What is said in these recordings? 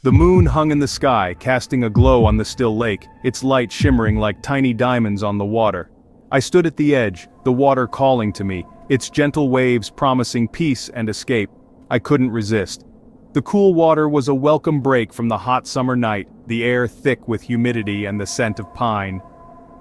The moon hung in the sky, casting a glow on the still lake, its light shimmering like tiny diamonds on the water. I stood at the edge, the water calling to me, its gentle waves promising peace and escape. I couldn't resist. The cool water was a welcome break from the hot summer night, the air thick with humidity and the scent of pine.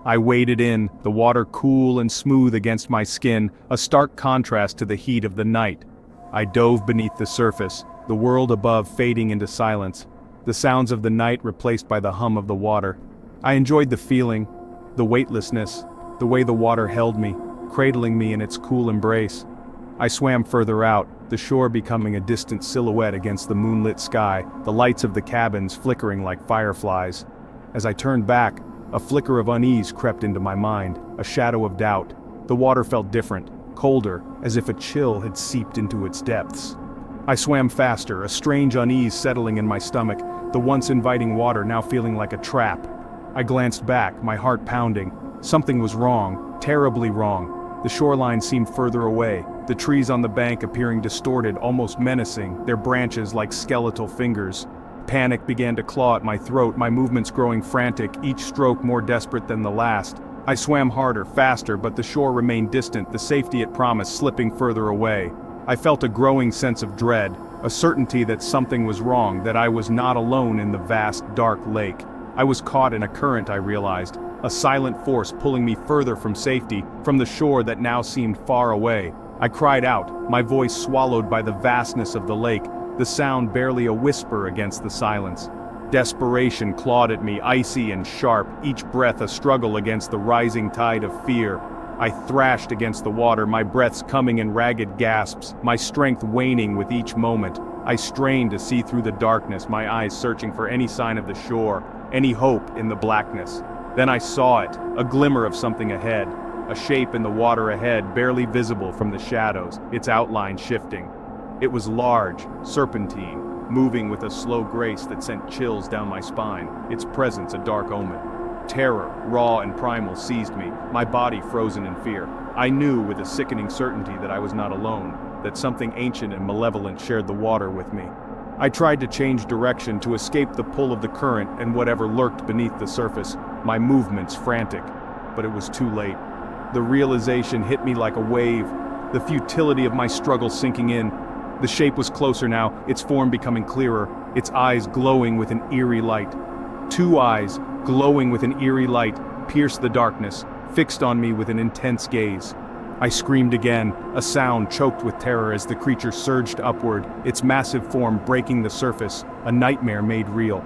I waded in, the water cool and smooth against my skin, a stark contrast to the heat of the night. I dove beneath the surface, the world above fading into silence, the sounds of the night replaced by the hum of the water. I enjoyed the feeling, the weightlessness, the way the water held me, cradling me in its cool embrace. I swam further out, the shore becoming a distant silhouette against the moonlit sky, the lights of the cabins flickering like fireflies. As I turned back, a flicker of unease crept into my mind, a shadow of doubt. The water felt different, colder, as if a chill had seeped into its depths. I swam faster, a strange unease settling in my stomach, the once inviting water now feeling like a trap. I glanced back, my heart pounding. Something was wrong, terribly wrong. The shoreline seemed further away, the trees on the bank appearing distorted, almost menacing, their branches like skeletal fingers. Panic began to claw at my throat, my movements growing frantic, each stroke more desperate than the last. I swam harder, faster, but the shore remained distant, the safety it promised slipping further away. I felt a growing sense of dread, a certainty that something was wrong, that I was not alone in the vast, dark lake. I was caught in a current, I realized, a silent force pulling me further from safety, from the shore that now seemed far away. I cried out, my voice swallowed by the vastness of the lake, the sound barely a whisper against the silence. Desperation clawed at me, icy and sharp, each breath a struggle against the rising tide of fear. I thrashed against the water, my breaths coming in ragged gasps, my strength waning with each moment. I strained to see through the darkness, my eyes searching for any sign of the shore, any hope in the blackness. Then I saw it, a glimmer of something ahead, a shape in the water ahead, barely visible from the shadows, its outline shifting. It was large, serpentine, moving with a slow grace that sent chills down my spine, its presence a dark omen. Terror, raw and primal, seized me, my body frozen in fear. I knew with a sickening certainty that I was not alone, that something ancient and malevolent shared the water with me. I tried to change direction to escape the pull of the current and whatever lurked beneath the surface, my movements frantic. But it was too late. The realization hit me like a wave, the futility of my struggle sinking in. The shape was closer now, its form becoming clearer, its eyes glowing with an eerie light. Two eyes, glowing with an eerie light, pierced the darkness, fixed on me with an intense gaze. I screamed again, a sound choked with terror as the creature surged upward, its massive form breaking the surface, a nightmare made real.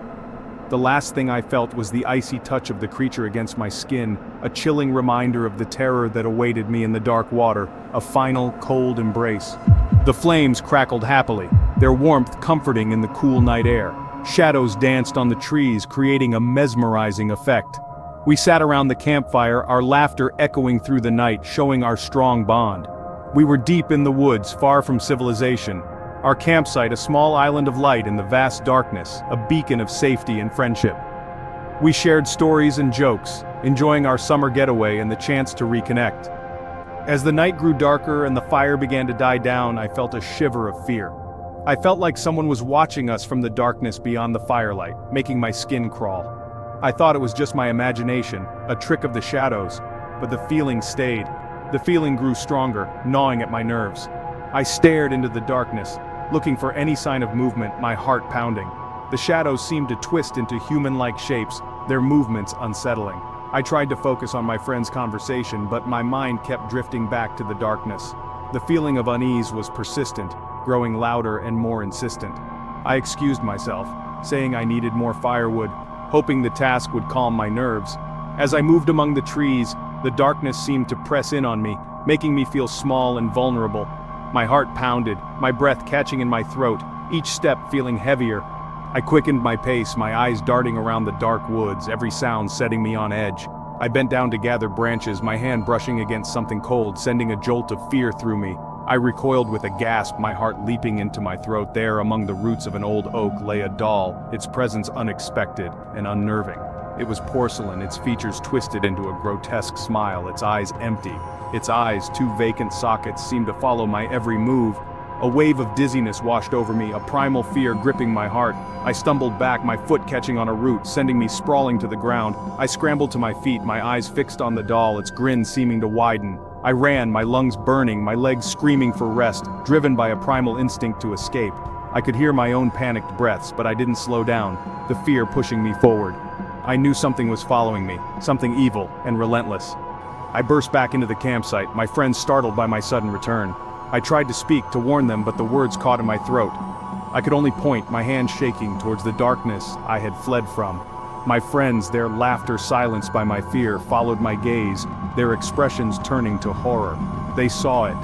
The last thing I felt was the icy touch of the creature against my skin, a chilling reminder of the terror that awaited me in the dark water, a final, cold embrace. The flames crackled happily, their warmth comforting in the cool night air. Shadows danced on the trees, creating a mesmerizing effect. We sat around the campfire, our laughter echoing through the night, showing our strong bond. We were deep in the woods, far from civilization. Our campsite a small island of light in the vast darkness, a beacon of safety and friendship. We shared stories and jokes, enjoying our summer getaway and the chance to reconnect. As the night grew darker and the fire began to die down, I felt a shiver of fear. I felt like someone was watching us from the darkness beyond the firelight, making my skin crawl. I thought it was just my imagination, a trick of the shadows, but the feeling stayed. The feeling grew stronger, gnawing at my nerves. I stared into the darkness, looking for any sign of movement, my heart pounding. The shadows seemed to twist into human-like shapes, their movements unsettling. I tried to focus on my friend's conversation, but my mind kept drifting back to the darkness. The feeling of unease was persistent, growing louder and more insistent. I excused myself, saying I needed more firewood, hoping the task would calm my nerves. As I moved among the trees, the darkness seemed to press in on me, making me feel small and vulnerable. My heart pounded, my breath catching in my throat, each step feeling heavier. I quickened my pace, my eyes darting around the dark woods, every sound setting me on edge. I bent down to gather branches, my hand brushing against something cold, sending a jolt of fear through me. I recoiled with a gasp, my heart leaping into my throat. There, among the roots of an old oak, lay a doll, its presence unexpected and unnerving. It was porcelain, its features twisted into a grotesque smile, its eyes empty. Its eyes, two vacant sockets, seemed to follow my every move. A wave of dizziness washed over me, a primal fear gripping my heart. I stumbled back, my foot catching on a root, sending me sprawling to the ground. I scrambled to my feet, my eyes fixed on the doll, its grin seeming to widen. I ran, my lungs burning, my legs screaming for rest, driven by a primal instinct to escape. I could hear my own panicked breaths, but I didn't slow down, the fear pushing me forward. I knew something was following me, something evil and relentless. I burst back into the campsite, my friends startled by my sudden return. I tried to speak, to warn them, but the words caught in my throat. I could only point, my hands shaking, towards the darkness I had fled from. My friends, their laughter silenced by my fear, followed my gaze, their expressions turning to horror. They saw it.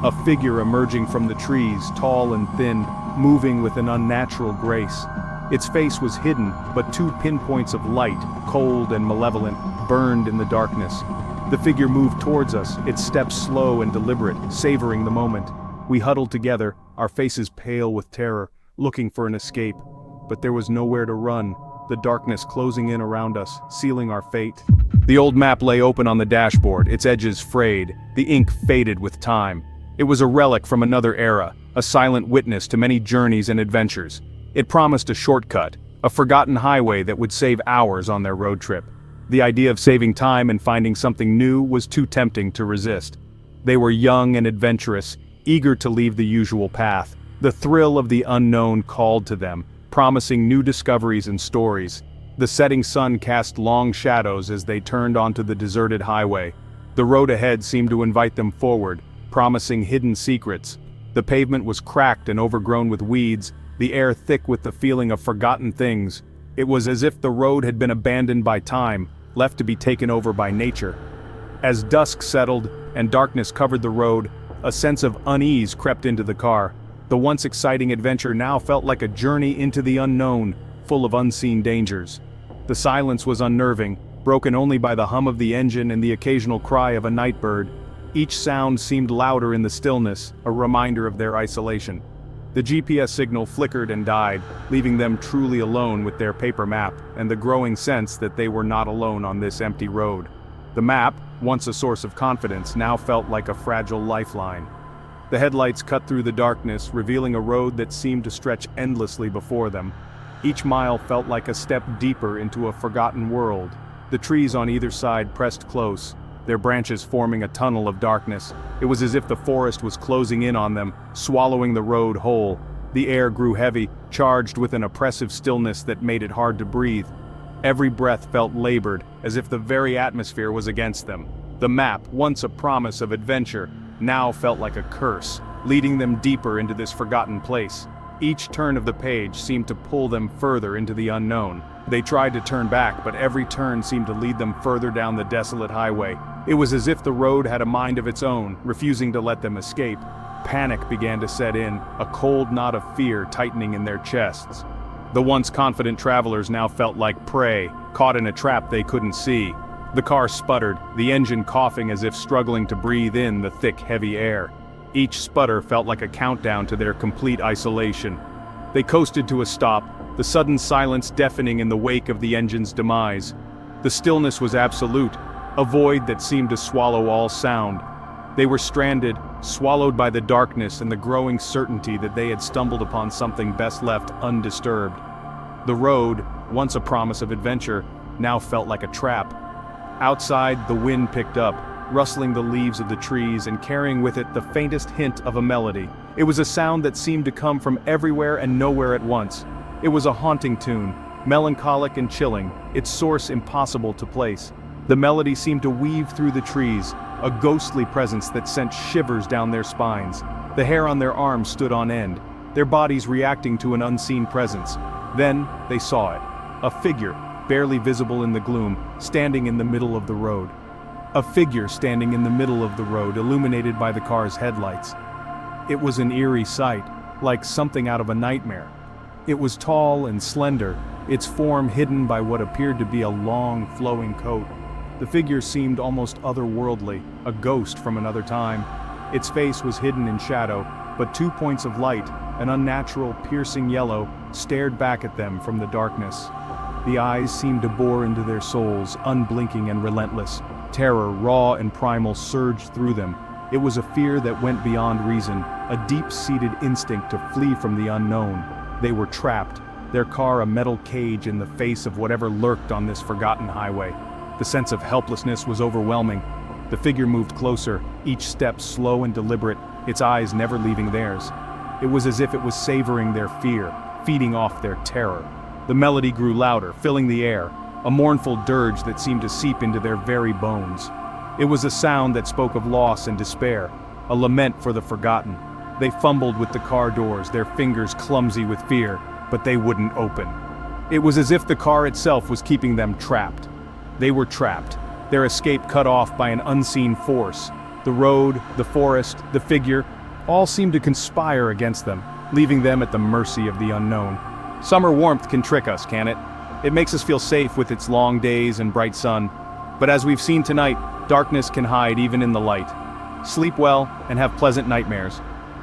A figure emerging from the trees, tall and thin, moving with an unnatural grace. Its face was hidden, but two pinpoints of light, cold and malevolent, burned in the darkness. The figure moved towards us, its steps slow and deliberate, savoring the moment. We huddled together, our faces pale with terror, looking for an escape. But there was nowhere to run, the darkness closing in around us, sealing our fate. The old map lay open on the dashboard, its edges frayed, the ink faded with time. It was a relic from another era, a silent witness to many journeys and adventures. It promised a shortcut, a forgotten highway that would save hours on their road trip. The idea of saving time and finding something new was too tempting to resist. They were young and adventurous, eager to leave the usual path. The thrill of the unknown called to them, promising new discoveries and stories. The setting sun cast long shadows as they turned onto the deserted highway. The road ahead seemed to invite them forward, promising hidden secrets. The pavement was cracked and overgrown with weeds, the air thick with the feeling of forgotten things. It was as if the road had been abandoned by time, left to be taken over by nature. As dusk settled and darkness covered the road, a sense of unease crept into the car. The once exciting adventure now felt like a journey into the unknown, full of unseen dangers. The silence was unnerving, broken only by the hum of the engine and the occasional cry of a night bird. Each sound seemed louder in the stillness, a reminder of their isolation. The GPS signal flickered and died, leaving them truly alone with their paper map and the growing sense that they were not alone on this empty road. The map, once a source of confidence, now felt like a fragile lifeline. The headlights cut through the darkness, revealing a road that seemed to stretch endlessly before them. Each mile felt like a step deeper into a forgotten world. The trees on either side pressed close, their branches forming a tunnel of darkness. It was as if the forest was closing in on them, swallowing the road whole. The air grew heavy, charged with an oppressive stillness that made it hard to breathe. Every breath felt labored, as if the very atmosphere was against them. The map, once a promise of adventure, now felt like a curse, leading them deeper into this forgotten place. Each turn of the page seemed to pull them further into the unknown. They tried to turn back, but every turn seemed to lead them further down the desolate highway. It was as if the road had a mind of its own, refusing to let them escape. Panic began to set in, a cold knot of fear tightening in their chests. The once confident travelers now felt like prey, caught in a trap they couldn't see. The car sputtered, the engine coughing as if struggling to breathe in the thick, heavy air. Each sputter felt like a countdown to their complete isolation. They coasted to a stop, the sudden silence deafening in the wake of the engine's demise. The stillness was absolute, a void that seemed to swallow all sound. They were stranded, swallowed by the darkness and the growing certainty that they had stumbled upon something best left undisturbed. The road, once a promise of adventure, now felt like a trap. Outside, the wind picked up, rustling the leaves of the trees and carrying with it the faintest hint of a melody. It was a sound that seemed to come from everywhere and nowhere at once. It was a haunting tune, melancholic and chilling, its source impossible to place. The melody seemed to weave through the trees, a ghostly presence that sent shivers down their spines. The hair on their arms stood on end, their bodies reacting to an unseen presence. Then, they saw it. A figure, barely visible in the gloom, standing in the middle of the road. A figure standing in the middle of the road, illuminated by the car's headlights. It was an eerie sight, like something out of a nightmare. It was tall and slender, its form hidden by what appeared to be a long, flowing coat. The figure seemed almost otherworldly, a ghost from another time. Its face was hidden in shadow, but 2 points of light, an unnatural, piercing yellow, stared back at them from the darkness. The eyes seemed to bore into their souls, unblinking and relentless. Terror, raw and primal, surged through them. It was a fear that went beyond reason, a deep-seated instinct to flee from the unknown. They were trapped, their car a metal cage in the face of whatever lurked on this forgotten highway. The sense of helplessness was overwhelming. The figure moved closer, each step slow and deliberate, its eyes never leaving theirs. It was as if it was savoring their fear, feeding off their terror. The melody grew louder, filling the air, a mournful dirge that seemed to seep into their very bones. It was a sound that spoke of loss and despair, a lament for the forgotten. They fumbled with the car doors, their fingers clumsy with fear, but they wouldn't open. It was as if the car itself was keeping them trapped. They were trapped, their escape cut off by an unseen force. The road, the forest, the figure, all seemed to conspire against them, leaving them at the mercy of the unknown. Summer warmth can trick us, can it? It makes us feel safe with its long days and bright sun. But as we've seen tonight, darkness can hide even in the light. Sleep well and have pleasant nightmares.